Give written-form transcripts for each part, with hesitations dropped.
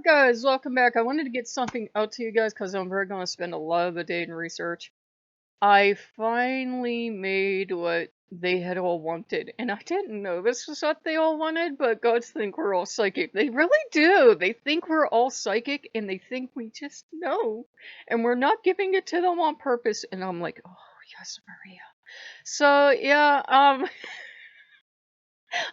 Guys, welcome back. I wanted to get something out to you guys because I'm very going to spend a lot of the day in research. I finally made what they had all wanted, and I didn't know this was what they all wanted, but gods think we're all psychic. They really do. They think we're all psychic, and they think we just know, and we're not giving it to them on purpose. And I'm like, oh, yes, Maria. So, yeah,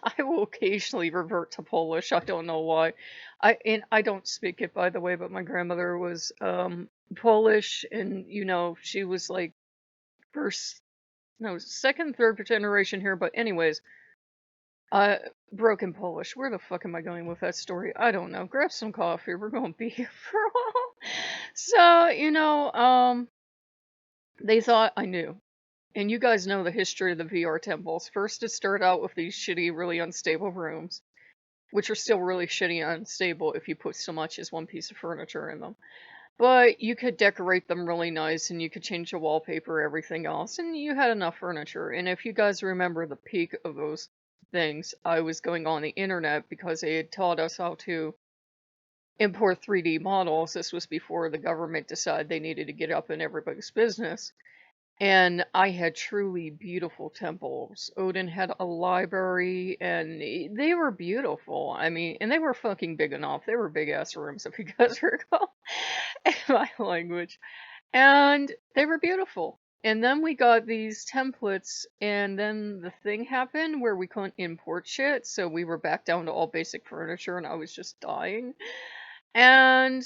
I will occasionally revert to Polish. I don't know why. I don't speak it, by the way, but my grandmother was Polish, and she was like first, no, second, third generation here. But anyways, uh, broken Polish. Where the fuck am I going with that story? I don't know. Grab some coffee. We're gonna be here for a while. So they thought I knew. And you guys know the history of the VR temples. First, it started out with these shitty, really unstable rooms, which are still really shitty and unstable if you put so much as one piece of furniture in them. But you could decorate them really nice, and you could change the wallpaper, everything else, and you had enough furniture. And if you guys remember the peak of those things, I was going on the internet because they had taught us how to import 3D models. This was before the government decided they needed to get up in everybody's business. And I had truly beautiful temples. Odin had a library, and they were beautiful. I mean, and they were fucking big enough. They were big ass rooms, if you guys recall my language. And they were beautiful. And then we got these templates, and then the thing happened where we couldn't import shit, so we were back down to all basic furniture, and I was just dying. And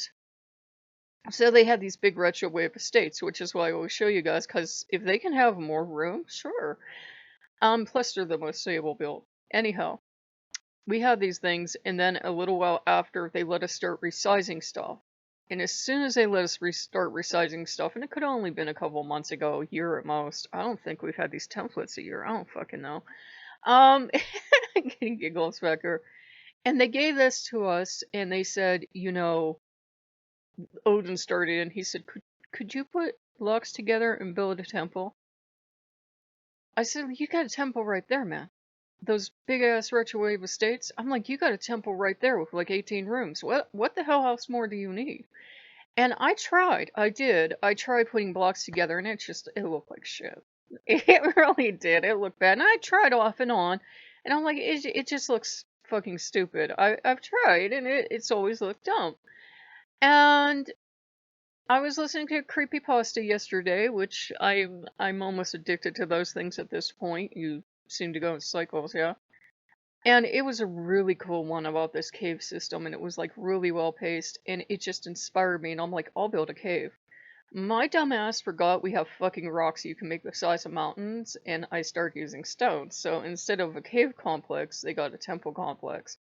so they had these big retro wave estates, which is why I always show you guys, because if they can have more room, sure. Plus they're the most stable built. Anyhow, we had these things, and then a little while after, they let us start resizing stuff. And as soon as they let us start resizing stuff, and it could have only been a couple months ago, a year at most. I don't think we've had these templates a year. I don't fucking know. I'm getting giggles back here. And they gave this to us, and they said, Odin started and he said, could you put blocks together and build a temple? I said, you got a temple right there, man. Those big ass retrowave estates. I'm like, you got a temple right there with like 18 rooms. What the hell else more do you need? And I tried. I did. I tried putting blocks together, and it looked like shit. It really did. It looked bad. And I tried off and on, and I'm like, it just looks fucking stupid. I've tried, and it's always looked dumb. And I was listening to Creepypasta yesterday, which I'm almost addicted to those things at this point. You seem to go in cycles, yeah. And it was a really cool one about this cave system, and it was like really well paced, and it just inspired me, and I'm like, I'll build a cave. My dumbass forgot we have fucking rocks you can make the size of mountains, and I started using stones. So instead of a cave complex, they got a temple complex.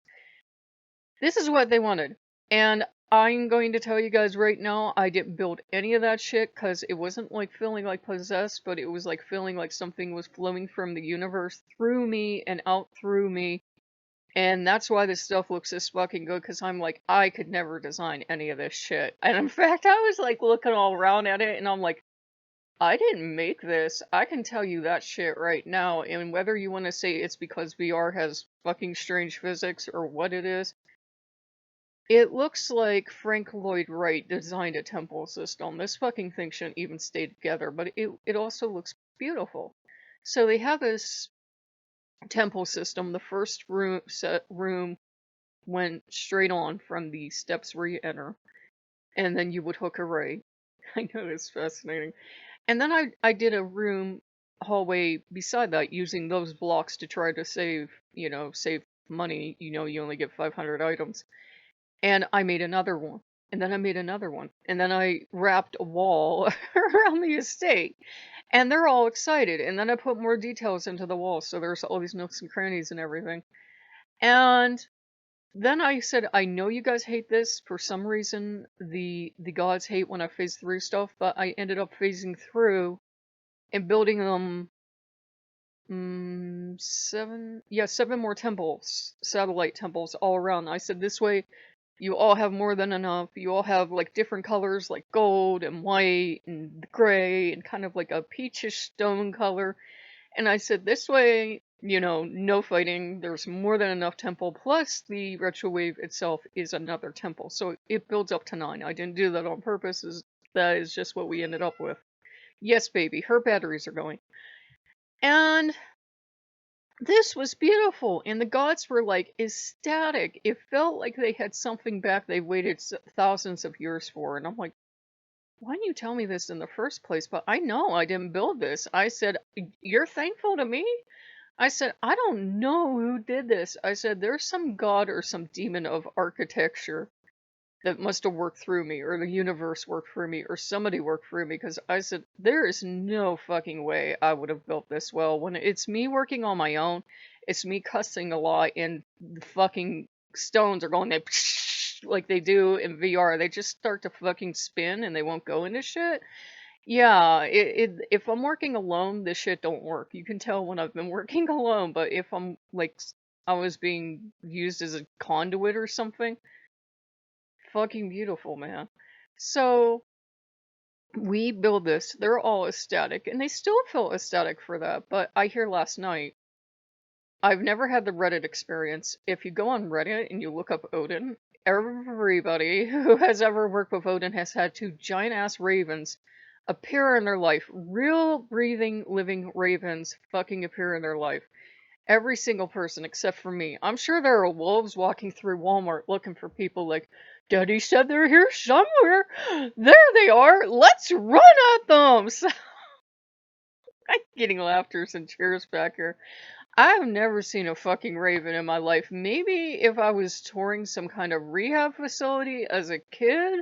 This is what they wanted. And I'm going to tell you guys right now, I didn't build any of that shit because it wasn't like feeling like possessed, but it was like feeling like something was flowing from the universe through me and out through me. And that's why this stuff looks this fucking good, because I'm like, I could never design any of this shit. And in fact, I was like looking all around at it, and I'm like, I didn't make this. I can tell you that shit right now. And whether you want to say it's because VR has fucking strange physics or what it is, it looks like Frank Lloyd Wright designed a temple system. This fucking thing shouldn't even stay together, but it also looks beautiful. So they have this temple system. The first room went straight on from the steps where you enter, and then you would hook a ray. I know, it's fascinating. And then I did a room hallway beside that using those blocks to try to save money. You only get 500 items. And I made another one. And then I made another one. And then I wrapped a wall around the estate. And they're all excited. And then I put more details into the wall. So there's all these nooks and crannies and everything. And then I said, I know you guys hate this. For some reason, the gods hate when I phase through stuff. But I ended up phasing through and building them seven more temples, satellite temples all around. I said, this way you all have more than enough. You all have like different colors, like gold and white and gray and kind of like a peachish stone color. And I said, this way no fighting. There's more than enough temple. Plus, the retrowave itself is another temple. So it builds up to 9. I didn't do that on purpose. That is just what we ended up with. Yes, baby, her batteries are going. And this was beautiful. And the gods were like ecstatic. It felt like they had something back they waited thousands of years for. And I'm like, why didn't you tell me this in the first place? But I know I didn't build this. I said, you're thankful to me? I said, I don't know who did this. I said, there's some god or some demon of architecture that must have worked through me, or the universe worked through me, or somebody worked through me, because I said, there is no fucking way I would have built this well. When it's me working on my own, it's me cussing a lot, and the fucking stones are going like they do in VR. They just start to fucking spin and they won't go into shit. Yeah, if I'm working alone, this shit don't work. You can tell when I've been working alone, but if I'm like I was being used as a conduit or something, fucking beautiful, man. So we build this. They're all ecstatic, and they still feel ecstatic for that. But I hear last night, I've never had the Reddit experience. If you go on Reddit and you look up Odin, everybody who has ever worked with Odin has had 2 giant ass ravens appear in their life. Real breathing, living ravens fucking appear in their life. Every single person except for me. I'm sure there are wolves walking through Walmart looking for people like, Daddy said they're here somewhere. There they are. Let's run at them. So I'm getting laughters and cheers back here. I've never seen a fucking raven in my life. Maybe if I was touring some kind of rehab facility as a kid,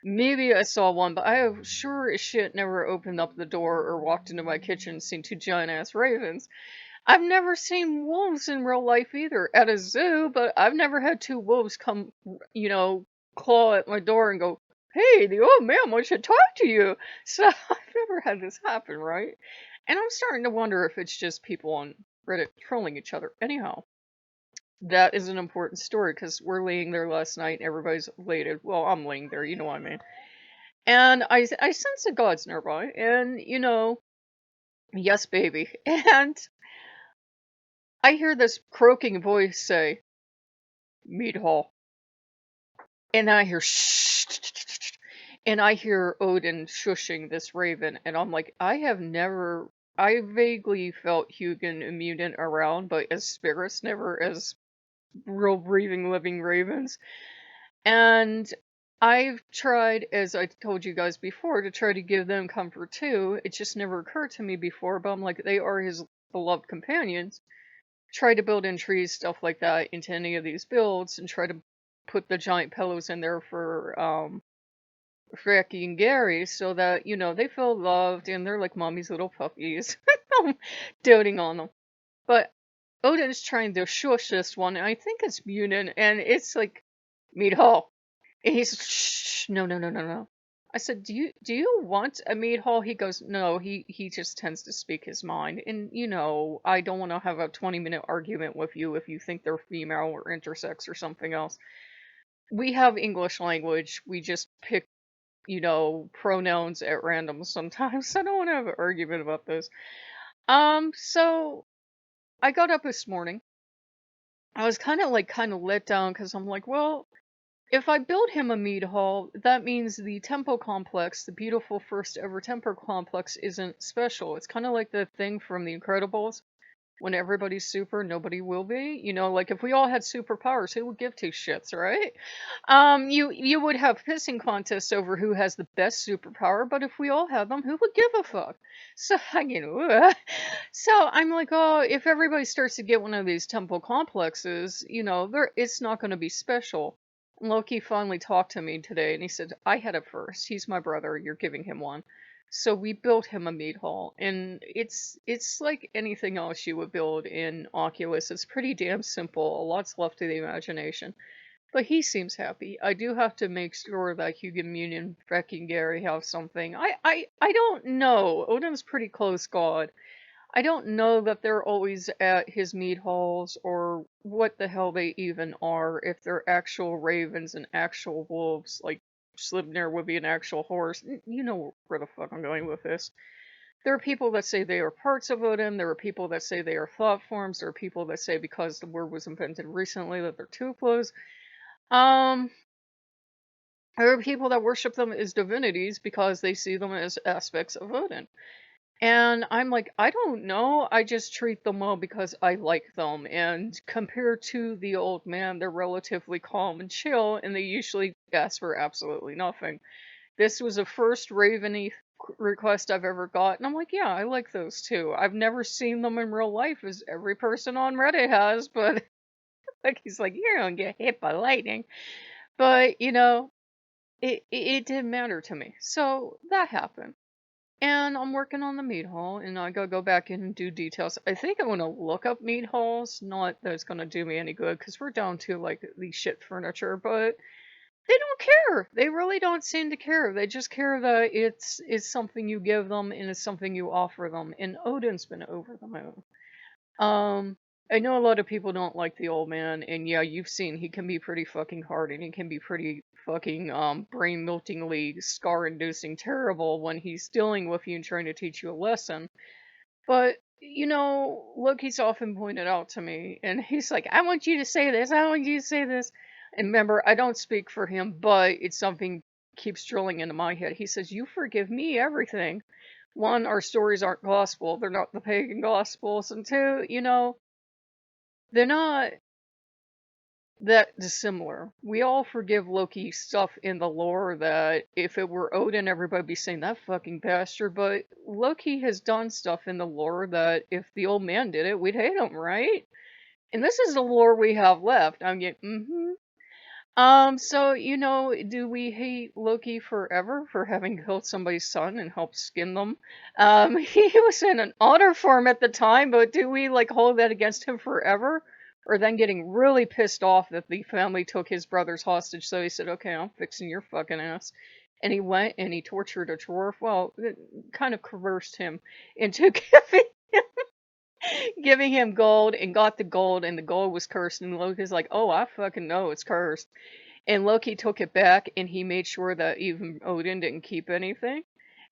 maybe I saw one, but I have sure as shit never opened up the door or walked into my kitchen and seen 2 giant ass ravens. I've never seen wolves in real life either at a zoo, but I've never had 2 wolves come, claw at my door and go, hey, the old man wants to talk to you. So I've never had this happen, right? And I'm starting to wonder if it's just people on Reddit trolling each other. Anyhow, that is an important story because we're laying there last night and everybody's elated. Well, I'm laying there, you know what I mean. And I sense the gods nearby, and, yes, baby. And I hear this croaking voice say, mead hall. And I hear shh, and I hear Odin shushing this raven, and I'm like, I vaguely felt Hugin and Mutant around, but as spirits, never as real breathing, living ravens. And I've tried, as I told you guys before, to try to give them comfort too. It just never occurred to me before, but I'm like, they are his beloved companions. Try to build in trees, stuff like that, into any of these builds, and try to put the giant pillows in there for Frankie and Gary, so that they feel loved and they're like mommy's little puppies, doting on them. But Odin's trying to shush this one, and I think it's Munin, and it's like, meat hall. And he's shh, no, no, no, no, no. I said, do you want a meat hall? He goes, no. He just tends to speak his mind, and I don't want to have a 20-minute argument with you if you think they're female or intersex or something else. We have English language. We just pick pronouns at random sometimes. I don't want to have an argument about this. So I got up this morning. I was kind of let down because I'm like, well, if I build him a mead hall, that means the temple complex, the beautiful first ever temple complex, isn't special. It's kind of like the thing from The Incredibles. When everybody's super, nobody will be. Like if we all had superpowers, who would give 2 shits, right? You would have pissing contests over who has the best superpower, but if we all had them, who would give a fuck? So, so I'm like, oh, if everybody starts to get one of these temple complexes, it's not going to be special. Loki finally talked to me today, and he said, I had it first. He's my brother. You're giving him one. So we built him a meat hall, and it's like anything else you would build in Oculus. It's pretty damn simple. A lot's left to the imagination. But he seems happy. I do have to make sure that Hugo Union, Becky, and Gary have something. I don't know. Odin's pretty close god. I don't know that they're always at his meat halls or what the hell they even are, if they're actual ravens and actual wolves, like Slibner would be an actual horse. You know where the fuck I'm going with this. There are people that say they are parts of Odin. There are people that say they are thought forms. There are people that say because the word was invented recently that they're Tuplos. Um, there are people that worship them as divinities because they see them as aspects of Odin. And I'm like, I don't know. I just treat them well because I like them. And compared to the old man, they're relatively calm and chill, and they usually ask for absolutely nothing. This was the first Raveny request I've ever got, and I'm like, yeah, I like those too. I've never seen them in real life, as every person on Reddit has, but like he's like, you're gonna get hit by lightning. But it didn't matter to me. So that happened. And I'm working on the meat hall, and I gotta go back in and do details. I think I'm gonna look up meat halls. Not that it's gonna do me any good, because we're down to like the shit furniture, but they don't care. They really don't seem to care. They just care that it's something you give them and it's something you offer them. And Odin's been over the moon. Um, I know a lot of people don't like the old man, and yeah, you've seen he can be pretty fucking hard, and he can be pretty fucking brain meltingly, scar inducing terrible when he's dealing with you and trying to teach you a lesson. But Loki's often pointed out to me, and he's like, I want you to say this, I want you to say this. And remember, I don't speak for him, but it's something keeps drilling into my head. He says, you forgive me everything. One, our stories aren't gospel, they're not the pagan gospels, and two, they're not that dissimilar. We all forgive Loki stuff in the lore that if it were Odin, everybody'd be saying that fucking bastard, but Loki has done stuff in the lore that if the old man did it, we'd hate him, right? And this is the lore we have left. I'm getting, so, do we hate Loki forever for having killed somebody's son and helped skin them? He was in an otter form at the time, but do we, like, hold that against him forever? Or then getting really pissed off that the family took his brothers hostage, so he said, okay, I'm fixing your fucking ass. And he went and he tortured a dwarf. Well, it kind of coerced him into giving him gold and got the gold, and the gold was cursed. And Loki's like, oh, I fucking know it's cursed. And Loki took it back, and he made sure that even Odin didn't keep anything.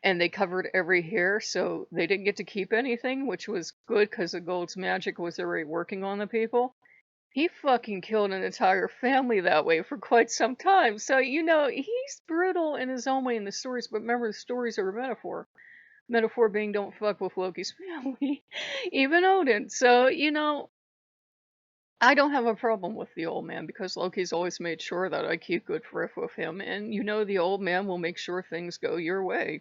And they covered every hair, so they didn't get to keep anything, which was good because the gold's magic was already working on the people. He fucking killed an entire family that way for quite some time. So, he's brutal in his own way in the stories, but remember, the stories are a metaphor. Metaphor being don't fuck with Loki's family, even Odin. So, I don't have a problem with the old man because Loki's always made sure that I keep good friff with him, and the old man will make sure things go your way.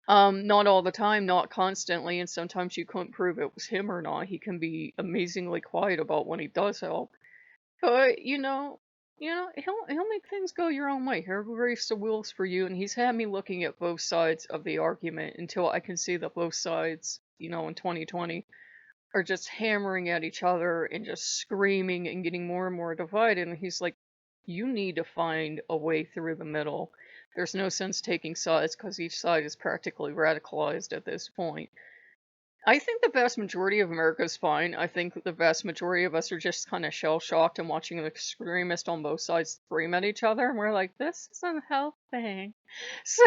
Not all the time, not constantly, and sometimes you couldn't prove it was him or not. He can be amazingly quiet about when he does help, but he'll make things go your own way. He'll race the wheels for you, and he's had me looking at both sides of the argument until I can see that both sides, in 2020 are just hammering at each other and just screaming and getting more and more divided. And he's like, you need to find a way through the middle. There's no sense taking sides because each side is practically radicalized at this point. I think the vast majority of America is fine. I think the vast majority of us are just kind of shell-shocked and watching an extremist on both sides scream at each other, and we're like, this isn't helping. So,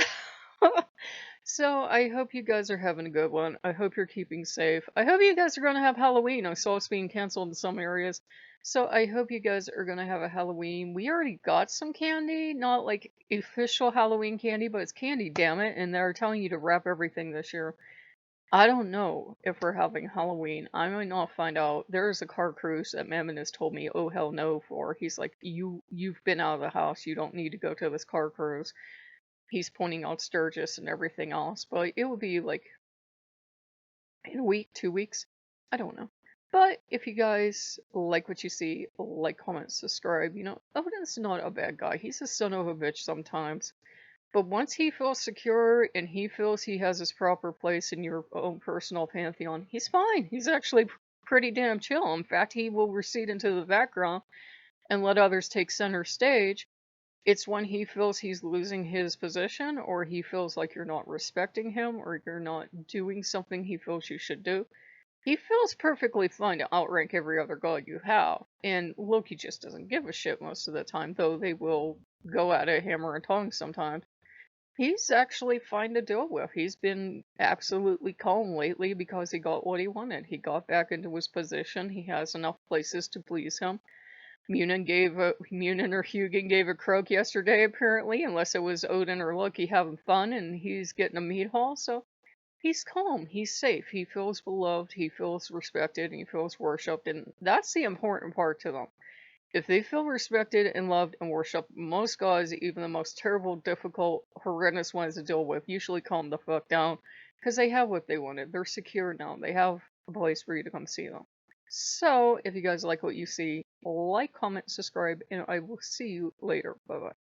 so I hope you guys are having a good one. I hope you're keeping safe. I hope you guys are going to have Halloween. I saw it's being canceled in some areas. So I hope you guys are going to have a Halloween. We already got some candy, not like official Halloween candy, but it's candy, damn it. And they're telling you to wrap everything this year. I don't know if we're having Halloween. I might not find out. There is a car cruise that Mammon has told me, oh hell no for. He's like, you've been out of the house. You don't need to go to this car cruise. He's pointing out Sturgis and everything else, but it will be like in a week, 2 weeks. I don't know. But if you guys like what you see, like, comment, subscribe. Odin's not a bad guy. He's a son of a bitch sometimes. But once he feels secure and he feels he has his proper place in your own personal pantheon, he's fine. He's actually pretty damn chill. In fact, he will recede into the background and let others take center stage. It's when he feels he's losing his position, or he feels like you're not respecting him, or you're not doing something he feels you should do. He feels perfectly fine to outrank every other god you have. And Loki just doesn't give a shit most of the time, though they will go at it hammer and tongs sometimes. He's actually fine to deal with. He's been absolutely calm lately because he got what he wanted. He got back into his position. He has enough places to please him. Munin or Hugin gave a croak yesterday, apparently, unless it was Odin or Loki having fun, and he's getting a meat haul. So he's calm. He's safe. He feels beloved. He feels respected. And he feels worshipped, and that's the important part to them. If they feel respected and loved and worshipped, most gods, even the most terrible, difficult, horrendous ones to deal with, usually calm the fuck down because they have what they wanted. They're secure now. They have a place for you to come see them. So, if you guys like what you see, like, comment, subscribe, and I will see you later. Bye bye.